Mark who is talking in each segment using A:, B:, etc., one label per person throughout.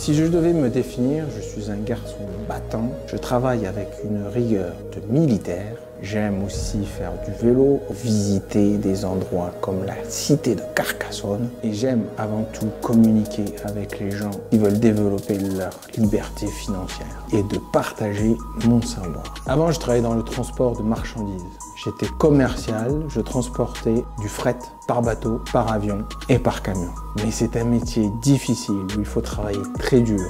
A: Si je devais me définir, je suis un garçon battant. Je travaille avec une rigueur de militaire. J'aime aussi faire du vélo, visiter des endroits comme la cité de Carcassonne. Et j'aime avant tout communiquer avec les gens qui veulent développer leur liberté financière et de partager mon savoir. Avant, je travaillais dans le transport de marchandises. J'étais commercial, je transportais du fret par bateau, par avion et par camion. Mais c'est un métier difficile où il faut travailler très dur.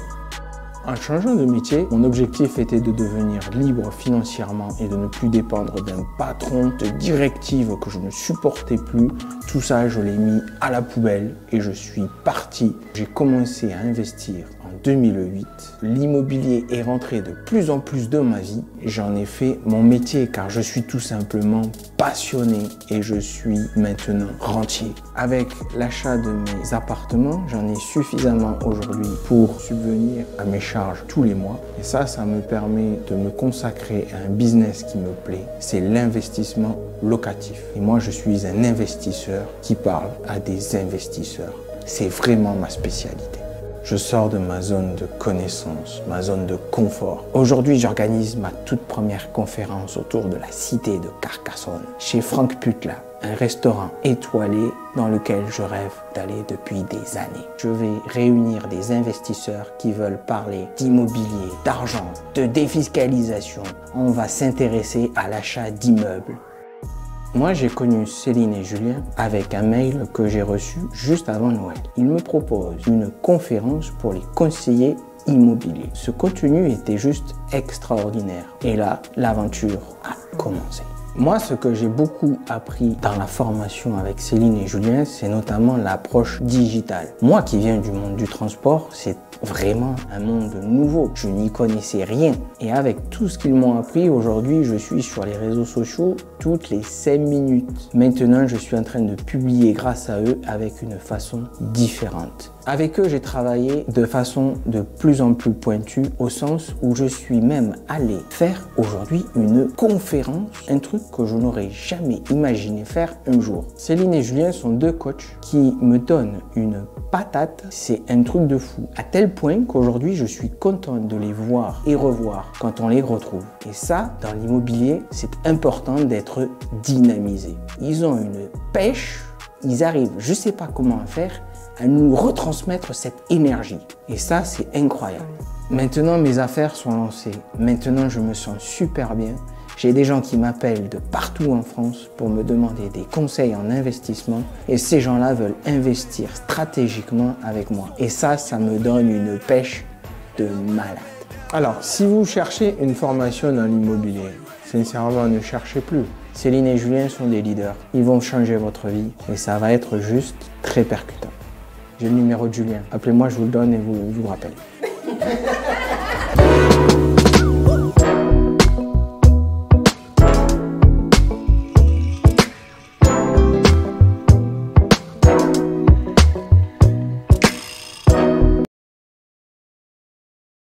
A: En changeant de métier, mon objectif était de devenir libre financièrement et de ne plus dépendre d'un patron, de directives que je ne supportais plus. Tout ça, je l'ai mis à la poubelle et je suis parti. J'ai commencé à investir en 2008. L'immobilier est rentré de plus en plus dans ma vie. J'en ai fait mon métier car je suis tout simplement passionné et je suis maintenant rentier. Avec l'achat de mes appartements, j'en ai suffisamment aujourd'hui pour subvenir à mes charges tous les mois. Et ça me permet de me consacrer à un business qui me plaît. C'est l'investissement locatif. Et moi, je suis un investisseur qui parle à des investisseurs. C'est vraiment ma spécialité. Je sors de ma zone de connaissance, ma zone de confort. Aujourd'hui, j'organise ma toute première conférence autour de la cité de Carcassonne, chez Franck Putla, un restaurant étoilé dans lequel je rêve d'aller depuis des années. Je vais réunir des investisseurs qui veulent parler d'immobilier, d'argent, de défiscalisation. On va s'intéresser à l'achat d'immeubles. Moi, j'ai connu Céline et Julien avec un mail que j'ai reçu juste avant Noël. Ils me proposent une conférence pour les conseillers immobiliers. Ce contenu était juste extraordinaire. Et là, l'aventure a commencé. Moi, ce que j'ai beaucoup appris dans la formation avec Céline et Julien, c'est notamment l'approche digitale. Moi qui viens du monde du transport, c'est vraiment un monde nouveau. Je n'y connaissais rien. Et avec tout ce qu'ils m'ont appris, aujourd'hui, je suis sur les réseaux sociaux toutes les 5 minutes. Maintenant, je suis en train de publier grâce à eux avec une façon différente. Avec eux, j'ai travaillé de façon de plus en plus pointue au sens où je suis même allé faire aujourd'hui une conférence, un truc que je n'aurais jamais imaginé faire un jour. Céline et Julien sont deux coachs qui me donnent une patate. C'est un truc de fou. À tel point qu'aujourd'hui, je suis content de les voir et revoir quand on les retrouve. Et ça, dans l'immobilier, c'est important d'être dynamisé. Ils ont une pêche, ils arrivent, je ne sais pas comment faire, à nous retransmettre cette énergie. Et ça, c'est incroyable. Maintenant, mes affaires sont lancées. Maintenant, je me sens super bien. J'ai des gens qui m'appellent de partout en France pour me demander des conseils en investissement. Et ces gens-là veulent investir stratégiquement avec moi. Et ça me donne une pêche de malade. Alors, si vous cherchez une formation dans l'immobilier, sincèrement, ne cherchez plus. Céline et Julien sont des leaders. Ils vont changer votre vie et ça va être juste très percutant. J'ai le numéro de Julien. Appelez-moi, je vous le donne et vous rappelle.